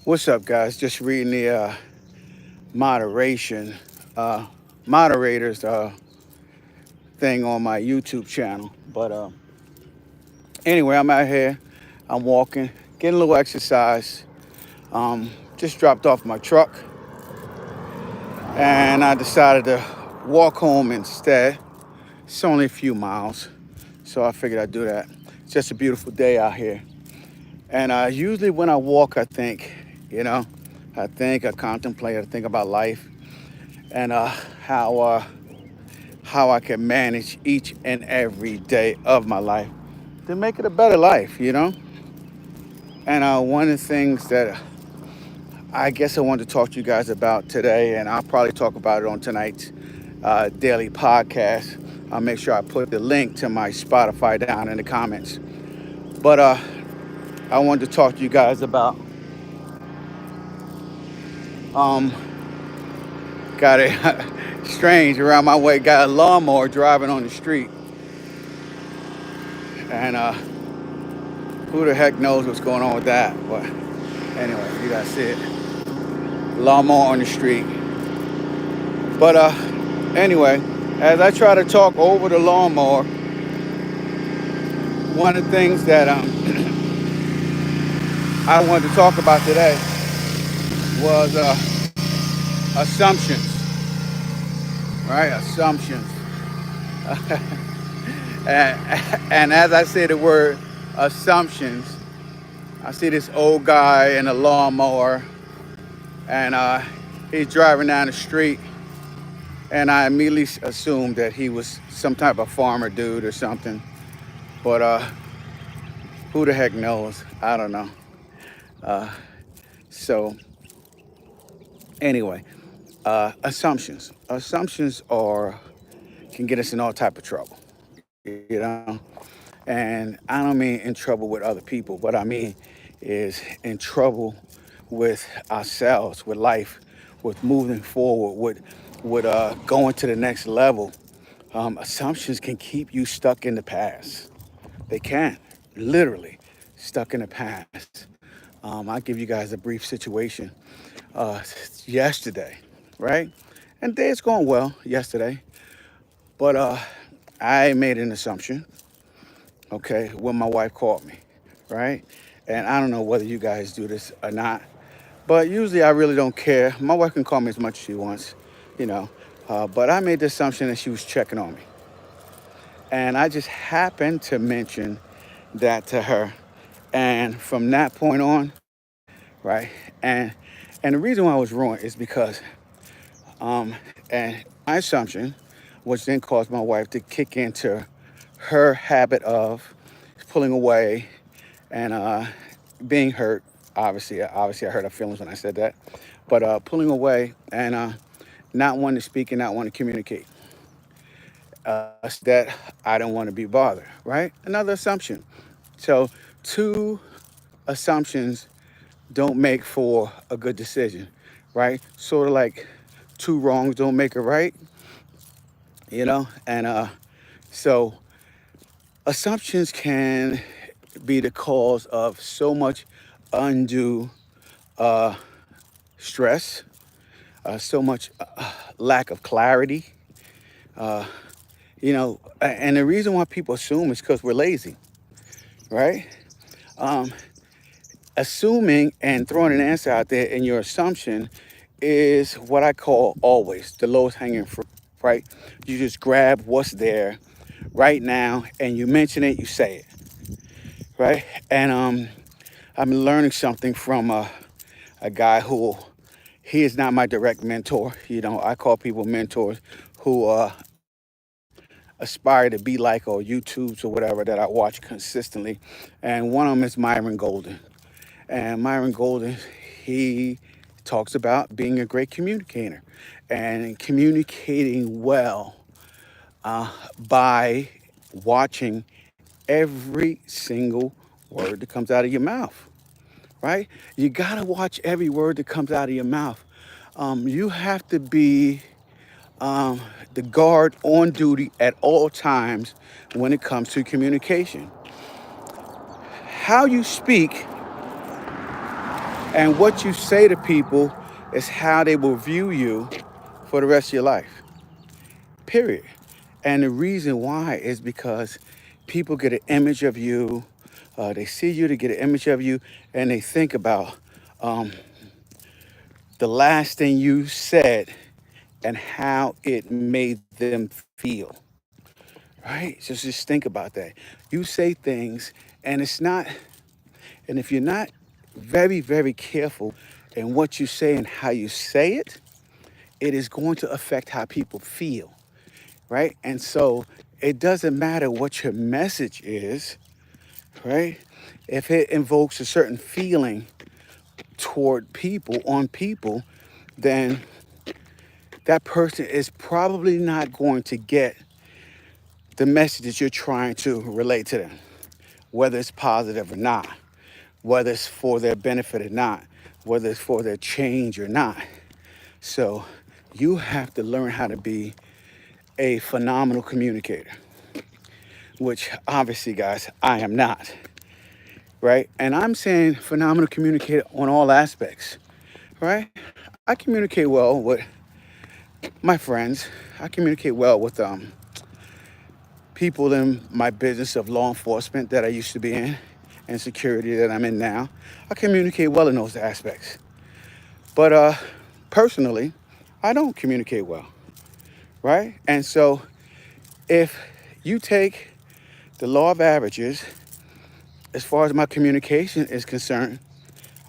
What's up, guys? Just reading the moderation uh, moderators thing on my YouTube channel. But anyway, I'm out here. I'm walking, getting a little exercise. Just dropped off my truck, and I decided to walk home instead. It's only a few miles, so I figured I'd do that. It's just a beautiful day out here. And usually when I walk, I think, you know, I contemplate, I think about life and how how I can manage each and every day of my life to make it a better life. And one of the things that I guess I wanted to talk to you guys about today, and I'll probably talk about it on tonight's daily podcast. I'll make sure I put the link to my Spotify down in the comments. But I wanted to talk to you guys about um, got a strange around my way, got a lawnmower driving on the street, and who the heck knows what's going on with that? But anyway, you guys see it. Lawnmower on the street. But anyway, as I try to talk over the lawnmower, one of the things that I wanted to talk about today was assumptions, right? Assumptions. And as I say the word assumptions, I see this old guy in a lawnmower, and he's driving down the street, and I immediately assumed that he was some type of farmer dude or something. But who the heck knows? I don't know. So anyway, assumptions. Assumptions are can get us in all type of trouble, you know. And I don't mean in trouble with other people. What I mean is in trouble with ourselves, with life, with moving forward, with going to the next level. Assumptions can keep you stuck in the past. They can, literally, stuck in the past. I'll give you guys a brief situation. Uh, Yesterday, right? And day's going well yesterday, but I made an assumption, okay, when my wife called me, right? And I don't know whether you guys do this or not, but usually I really don't care. My wife can call me as much as she wants, you know, but I made the assumption that she was checking on me. And I just happened to mention that to her. And from that point on, right? And and the reason why I was wrong is because and my assumption, which then caused my wife to kick into her habit of pulling away and being hurt. Obviously, I hurt her feelings when I said that, but pulling away and not wanting to speak and not wanting to communicate. That I don't want to be bothered, right? Another assumption. So, two assumptions don't make for a good decision, right? Sort of like two wrongs don't make a right, you know? And so assumptions can be the cause of so much undue uh, stress, so much lack of clarity, and the reason why people assume is because we're lazy, right? Um, Assuming and throwing an answer out there in your assumption is what I call always the lowest hanging fruit, right? You just grab what's there right now and you mention it, you say it, right? And I've been learning something from a guy who he is not my direct mentor. You know, I call people mentors who aspire to be like or YouTubes or whatever that I watch consistently. And one of them is Myron Golden. And Myron Golden, he talks about being a great communicator and communicating well by watching every single word that comes out of your mouth, right? You gotta watch every word that comes out of your mouth. You have to be the guard on duty at all times when it comes to communication. How you speak And what you say to people is how they will view you for the rest of your life, period. And the reason why is because people get an image of you, they see you to get an image of you, and they think about um, the last thing you said and how it made them feel, right? So just think about that. You say things, and it's not, and if you're not very, very careful in what you say and how you say it is going to affect how people feel, right? And so it doesn't matter what your message is, right? If it invokes a certain feeling toward people, on people, then that person is probably not going to get the message that you're trying to relate to them, whether it's positive or not, whether it's for their benefit or not, whether it's for their change or not. So you have to learn how to be a phenomenal communicator, which obviously, guys, I am not, right? And I'm saying phenomenal communicator on all aspects, right? I communicate well with my friends. I communicate well with people in my business of law enforcement that I used to be in and security that I'm in now. I communicate well in those aspects. But personally, I don't communicate well, right? And so if you take the law of averages, as far as my communication is concerned,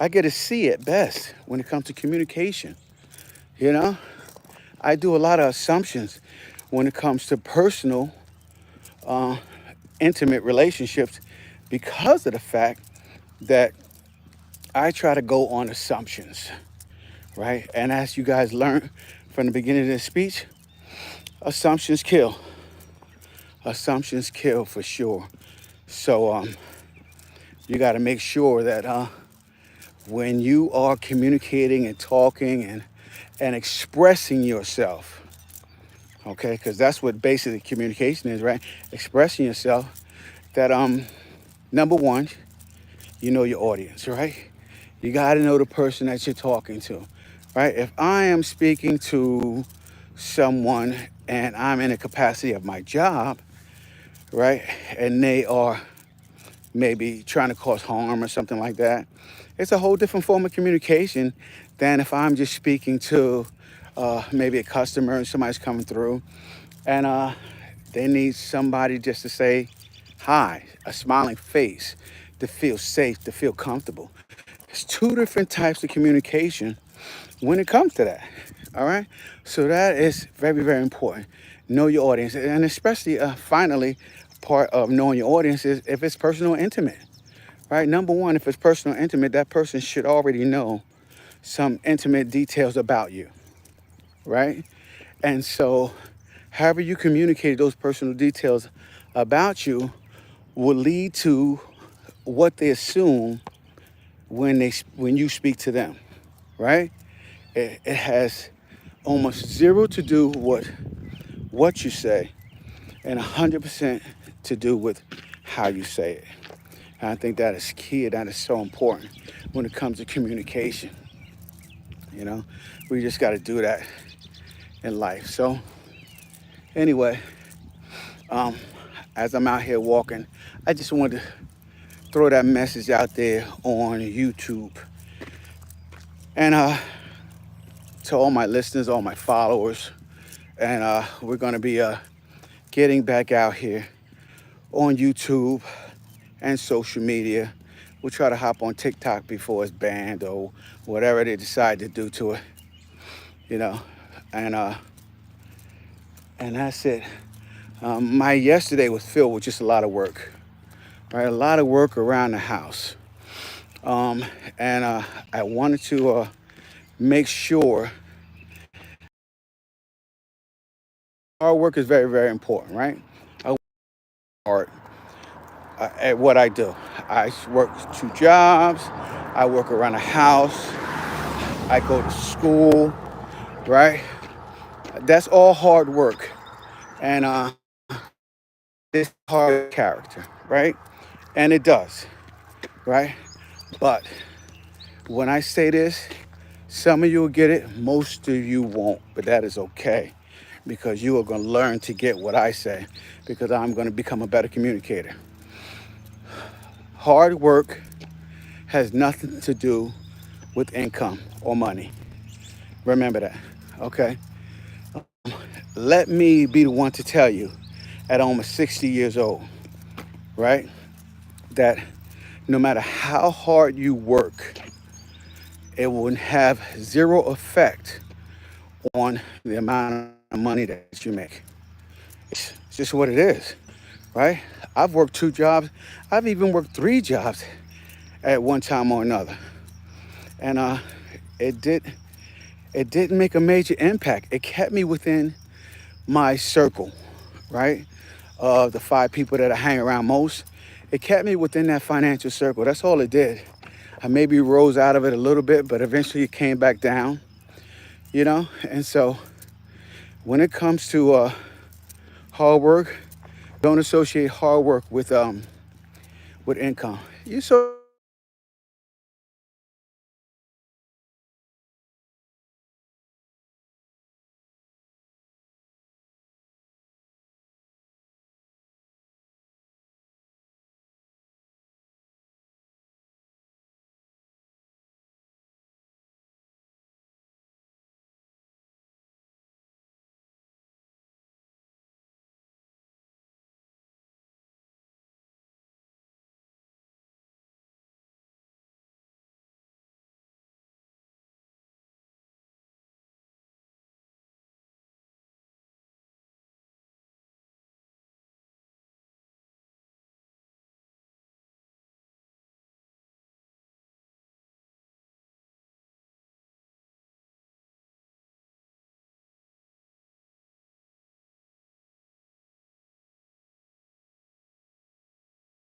I get a C at best when it comes to communication. You know, I do a lot of assumptions when it comes to personal, uh, intimate relationships because of the fact that I try to go on assumptions, right? And as you guys learned from the beginning of this speech, assumptions kill. Assumptions kill for sure. So you got to make sure that when you are communicating and talking and expressing yourself, okay, because that's what basically communication is, right? Expressing yourself. That number one, you know your audience, right? You got to know the person that you're talking to, right? If I am speaking to someone and I'm in a capacity of my job, right, and they are maybe trying to cause harm or something like that, it's a whole different form of communication than if I'm just speaking to maybe a customer and somebody's coming through and they need somebody just to say hi, a smiling face, to feel safe, to feel comfortable. It's two different types of communication when it comes to that. All right. So that is very, very important. Know your audience. And especially, finally, part of knowing your audience is if it's personal and intimate, right? Number one, if it's personal and intimate, that person should already know some intimate details about you, right? And so, however you communicate those personal details about you will lead to what they assume when you speak to them, right? It has almost zero to do with what you say and 100% to do with how you say it. And I think that is key. That is so important when it comes to communication. You know, we just got to do that in life. So anyway, um, as I'm out here walking, I just wanted to throw that message out there on YouTube. And to all my listeners, all my followers, and we're going to be getting back out here on YouTube and social media. We'll try to hop on TikTok before it's banned or whatever they decide to do to it, you know. And and that's it. My yesterday was filled with just a lot of work, right? A lot of work around the house. Um, and I wanted to make sure hard work is very, very important, right? I work hard at what I do. I work two jobs. I work around the house. I go to school, right? That's all hard work. And it's hard character, right? And it does, right? But When I say this, some of you will get it, most of you won't, but that is okay because you are going to learn to get what I say because I'm going to become a better communicator. Hard work has nothing to do with income or money. Remember that, okay? Let me be the one to tell you at almost 60 years old, right? That no matter how hard you work, it will have zero effect on the amount of money that you make. It's just what it is, right? I've worked 2 jobs. I've even worked 3 jobs at one time or another, and it did it didn't make a major impact. It kept me within my circle, right? Of the 5 people that I hang around most, it kept me within that financial circle. That's all it did. I maybe rose out of it a little bit, but eventually it came back down, you know? And so when it comes to hard work, don't associate hard work with income. You